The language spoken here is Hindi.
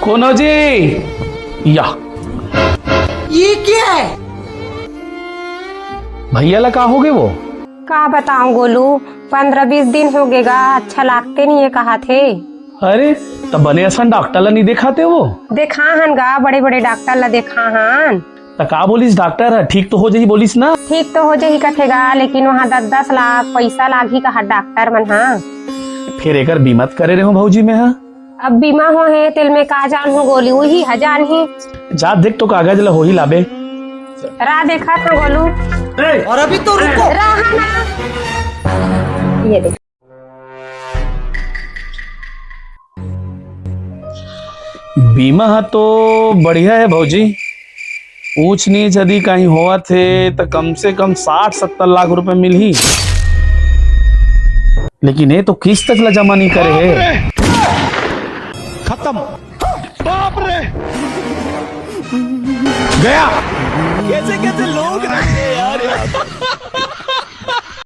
कोनो जी या ये क्या है? भैया ला कहा हो गए वो? का बताऊं गोलू, 15-20 दिन हो गएगा, अच्छा लागते नहीं है कहा थे। अरे तब बने असन डॉक्टर ला नहीं दिखाते वो? देखा हन गा, बड़े बड़े डॉक्टर ला देखा हन। तो का बोलिस डॉक्टर ठीक तो हो जाही बोलिस ना? ठीक तो हो जाही कथेगा, लेकिन वहाँ 10-10 लाख पैसा लागी कहा डॉक्टर मन। हाँ फिर एकर बीमा करे रहे हो भौजी में? हाँ अब बीमा हो है तेल में का जान हो गोलू, वही हजार ही जा देख तो कागज ला हो ही लाबे। रा देखा था गोलू। और अभी तो रुको। रहा ना, ये देख। बीमा हा तो बढ़िया है भौजी, ऊंच नीच यदि कहीं हुआ थे तो कम से कम 60-70 लाख रुपए मिल ही, लेकिन ये तो किस्त तक ला जमा नहीं करे है। खत्म। बाप रे गया कैसे कैसे लोग